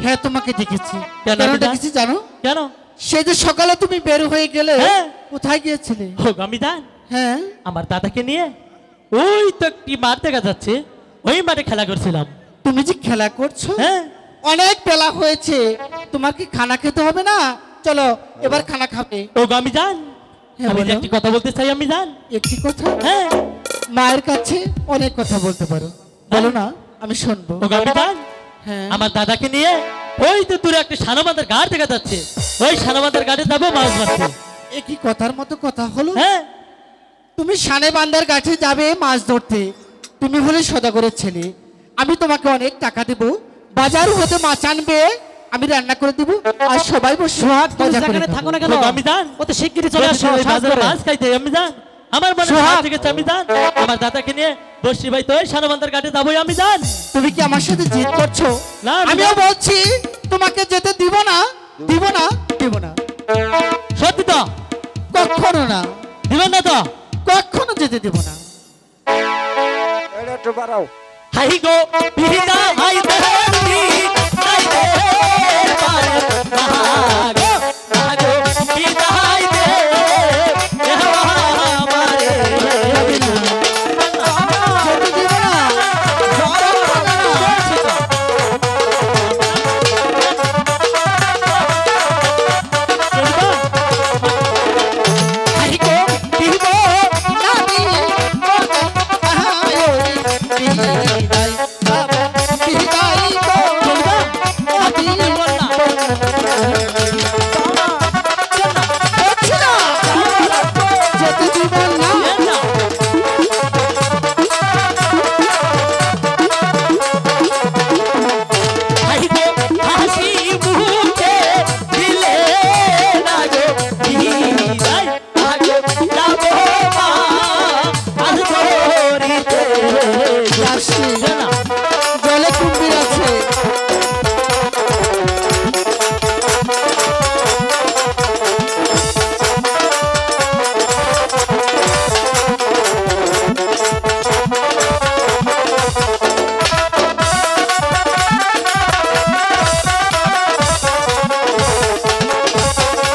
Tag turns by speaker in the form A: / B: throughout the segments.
A: হ্যাঁ তোমাকে ডেকেছি।
B: কেন
A: কেন
B: আমি
A: ডেকেছি জানো?
B: কেন?
A: সে যে সকালে তুমি বের হয়ে গেলে,
B: হ্যাঁ।
A: কোথায় গিয়েছিলে?
B: ও আমি জান
A: হ্যাঁ
B: আমার দাদাকে নিয়ে ওই তো একটি মাঠ দেখা যাচ্ছে, ওই মাঠে খেলা করছিলাম।
A: তুমি যে খেলা করছো,
B: হ্যাঁ
A: অনেক বেলা হয়েছে, তোমার কি খানা খেতে হবে না? চলো এবার খানা খাবে।
B: ও আমি জান
A: হ্যাঁ,
B: আমি
A: বলো।
B: একটি কথা বলতে চাই আমি জান।
A: একটি কথা?
B: হ্যাঁ
A: মায়ের কাছে অনেক কথা বলতে পারো, বলো না, আমি শুনবো।
B: ও আমি জান
A: হ্যাঁ
B: আমার দাদাকে নিয়ে ওই তো দূরে একটা সানাবাঁধের ঘাট দেখা যাচ্ছে, ওই সানাবাঁধের ঘাটে যাবো মাছ মারতে।
A: একই কথার মতো কথা হলো।
B: হ্যাঁ
A: তুমি সানে বান্দার গাছে যাবে মাছ ধরতে, তুমি হলে সদাগরের ছেলে, আমি তোমাকে অনেক টাকা দেব, বাজার হতে মাছ আনবে, আমি রান্না করে দিব, আর সবাই বসে মজা করে খাবো।
C: থাকো না কেন?
B: ও আমি জান
C: ও তো শিগগিরই চলে আসো
B: ওই বাজারে
C: সাজগরে।
B: মাছ খাইতে আমি জান। আমার মনে
C: সোহাগ।
B: ঠিক আছে আমি জান আমার দাদাকে নিয়ে বসি ভাই তো ওই সানাবাঁধের ঘাটে যাবোই আমি জান।
A: তুমি কি আমার সাথে জিদ করছো?
B: না, আমি
A: আমিও
B: না।
A: বলছি তোমাকে যেতে দিব না, দিব না, দিব না,
B: সত্যি তো
A: কখনো না,
B: দিবেন না তো?
A: কখনো যেতে দিব না।
D: এটা একটু বাড়াও।
B: হাই গো পিতা হাই দেহি হাই দে পারে মাগো মাগো পিতা হাই দে এ আমারে
A: যেতে দিব না।
B: হাই গো পিতা
A: আমি বিদায়, বাবা, বিদায় গো, আমি বলছি না, যেতে দিব না।
B: হাই গো হাসি মুখে দিলে না গো বিদায় মাগো যাবো মা আজ ধরিতে
A: যাচ্ছি,
B: না
A: জলে কুম্ভীর আছে।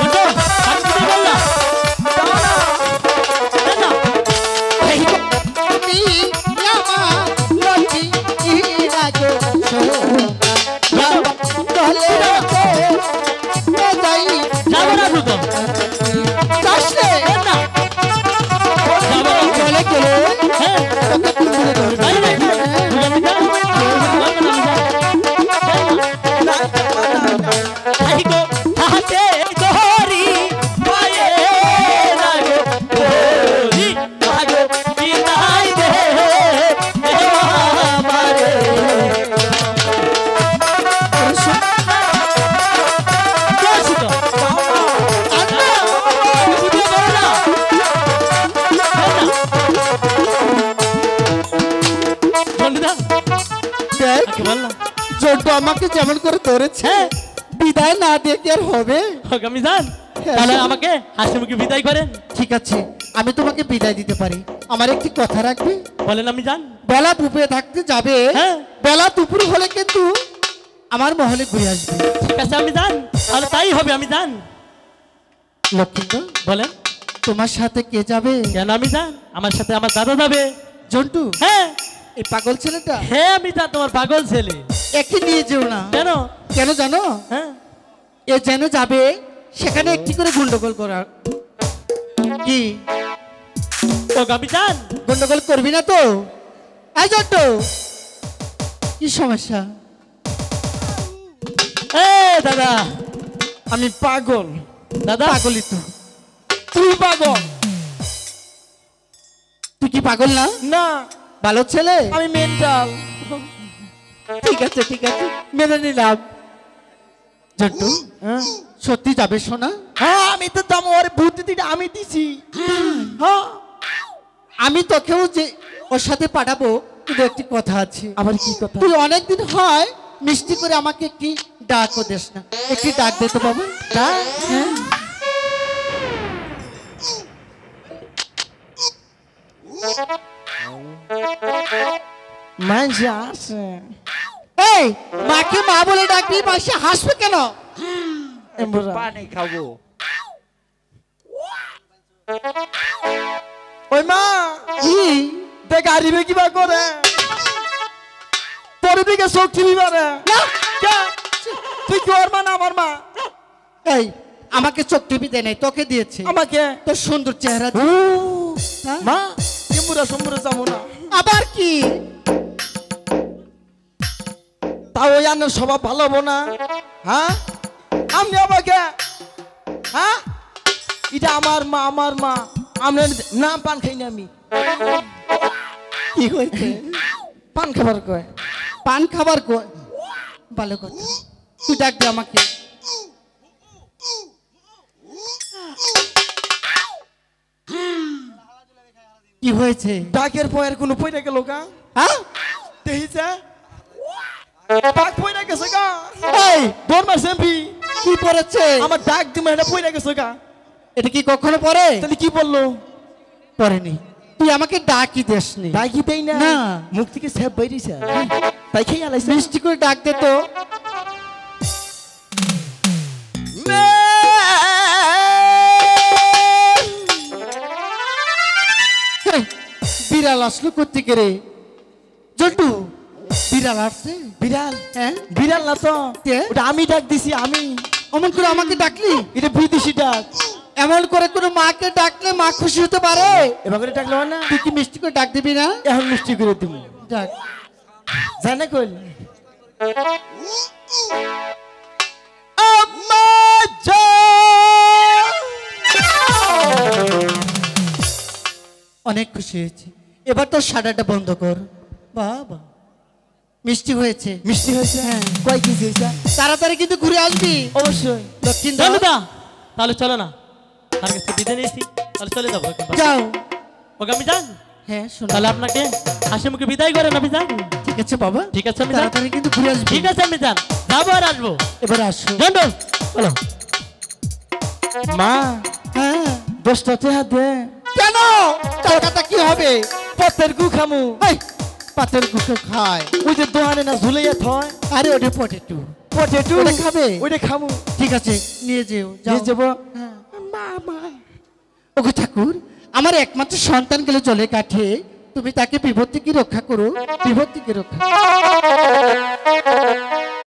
B: বুঝো আমি কি বললাম না
A: এই তুমি আমার লক্ষ্মী রাজো চলে যাই
B: যাবো না দুটো
A: আসলে
B: না যাবো না
A: চলে গেলে
B: হ্যাঁ
A: তোকে কুম্ভীরে ধরবে।
B: বাইরে আমি যা হাই গো হাতে ধরি পায়ে লাগো ধরি লাগো বিদায় দে এ আমারে যাচ্ছি তো আন্না বুঝতে পারো না বন্ধুরা
A: দেখ
B: কি বললাম
A: জন্টু আমাকে যেমন করে ধরেছে,
B: হ্যাঁ
A: বিদায় না দিয়ে কি আর হবে?
B: আমি জান তাহলে আমাকে হাসি মুখে বিদায় করেন।
A: ঠিক আছে, আমি তোমাকে বিদায় দিতে পারি, আমার একটি কথা রাখবে।
B: বলেন আমি জান।
A: বেলা ডুবে থাকতে যাবে,
B: হ্যাঁ।
A: বেলা দুপুর হলে কিন্তু আমার মহলে ঘুরে আসবে।
B: ঠিক আছে আমি জান, তাহলে তাই হবে আমি জান।
A: লক্ষ্মীন্দর,
B: বলেন
A: তোমার সাথে কে যাবে?
B: কেন আমি জান আমার সাথে আমার দাদা যাবে।
A: জন্টু,
B: হ্যাঁ
A: এই পাগল ছেলেটা
B: হ্যাঁ আমি জান তোমার পাগল ছেলে।
A: একে নিয়ে যেও না।
B: কেন?
A: কেন জানো?
B: হ্যাঁ
A: এ যেন যাবে সেখানে একটি করে গন্ডগোল করার। কি
B: তো আমি জান
A: গন্ডগোল করবি না তো? এই জন্টু, কি সমস্যা?
B: এ দাদা
A: আমি পাগল।
B: দাদা
A: পাগলই তো।
C: তুই পাগল
A: তুই কি পাগল না?
C: না,
A: ভালো ছেলে।
C: আমি মেন্টাল।
A: ঠিক আছে ঠিক আছে, মেনে নিলাম। জন্টু, সত্যি যাবে সোনা?
C: হ্যাঁ আমি তো যাবো, ওর বুদ্ধিটা আমি দিছি। হ্যাঁ
A: আমি তোকেও যে ওর সাথে পাঠাবো, কিন্তু একটি কথা আছে।
C: আবার কি কথা?
A: তুই অনেকদিন হয় মিষ্টি করে আমাকে একটি ডাকও দেস না, একটি ডাক দে তো বাবা। ডাক, হ্যাঁ।
C: মানুষ আছে।
A: এই মাকে মা বলে ডাকবি, মাসে হাসবে কেন?
C: এমবুরা
D: পানি খাবো।
C: ওই মা
A: কি?
C: দেখ আরিবে কিবা করে তোর দিকে চোখ টিভি মারে
A: না,
C: কে? তুই কি ওর মা না আমার মা?
A: এই আমাকে চোখ টিপি দেয় নাই, তোকে দিয়েছে।
C: আমাকে
A: তোর সুন্দর চেহারা
C: ও,
A: দিয়ে। হ্যাঁ?
C: মা এমবুরা সম্বুরা যাবো না।
A: আবার কি?
C: তাও ওই আন্নার স্বভাব ভালো হবো না? হ্যাঁ আপনি আমাকে, হ্যাঁ এটা আমার মা, আমার মা। আপনার নাম পান খাই না আমি।
A: কি হয়েছে?
C: পান খাবার কয়।
A: পান খাবার ভালো কথা, তুই ডাক দে আমাকে। কি হয়েছে?
C: ডাকের পয়ের কোনো পয়রা গেল গা?
A: হ্যাঁ?
C: দেখিছে ডাক পয়রা গেছে গা।
A: এই
C: দৌড় মারছে এমপি।
A: কি পড়েছে?
C: আমার ডাক দিমা এটা পয়রা গেছে গা।
A: এটা কি কখনো পরে?
C: তাহলে কি বললো?
A: পড়েনি। তুই আমাকে ডাকি দেসনি।
C: ডাকি দেই না,
A: না।
C: মুখ থেকে স্যাপ বাইরিছে তাই খেয়ে আলাইছে।
A: মিষ্টি করে ডাক দে তো। এই, বিড়াল আসলো কোত্থেকে রে? জন্টু, বিড়াল আসছে?
C: বিড়াল?
A: হ্যাঁ,
C: বিড়াল না তো,
A: কে?
C: ওটা আমি ডাক দিছি আমি।
A: অমন করে আমাকে ডাকলি?
C: এটা বিদেশি ডাক।
A: এমন করে কোনো মাকে ডাকলে মা খুশি হতে পারে?
C: এবার করে ডাকলো না,
A: তুই কি মিষ্টি করে ডাক দিবি না?
C: এখন মিষ্টি করে দিব।
A: ডাক।
C: জানে কইল
A: অনেক খুশি হয়েছি। এবার তোর সাডাটা বন্ধ কর। বাবা, মিষ্টি হয়েছে।
C: মিষ্টি হয়েছে?
A: হ্যাঁ।
C: কয় কেজি হয়েছে?
A: তাড়াতাড়ি কিন্তু ঘুরে আসবি।
C: অবশ্যই।
A: দক্ষিণ
B: জন্টুদা তাহলে চলো না, তার কাছে বিদায় নিয়েছি, তাহলে চলে যাবো এখন।
A: যাও।
B: ওকে আমি যান,
A: হ্যাঁ শোনো,
B: তাহলে আপনাকে হাসি মুখে বিদায় করেন, আমি যান।
A: ঠিক আছে বাবা,
B: ঠিক আছে আমি যান,
A: তাড়াতাড়ি কিন্তু ঘুরে আসবি।
B: ঠিক আছে আমি যান, যাবো আর আসবো।
A: এবার আসো।
B: জন্টু চলো।
C: মা
A: হ্যাঁ।
C: 10টা টাকা দে,
A: কেন? টাকাটা কি হবে?
C: পথের গু খামু।
A: এই, পাতের কুকে খায়।
C: ওই যে দোকানে না ঝুলাইয়া থয়
A: আরে ওটা পটেটো।
C: পটেটো,
A: ওটা খাবে?
C: ওইটা খামু।
A: ঠিক আছে, নিয়ে যেও। যাও।
C: নিয়ে যাবো।
A: হ্যাঁ।
C: মা
A: ওগো ঠাকুর, আমার একমাত্র সন্তান গেলে জলে কাঠে, তুমি তাকে বিপদ থেকে রক্ষা করো, বিপদ থেকে রক্ষা।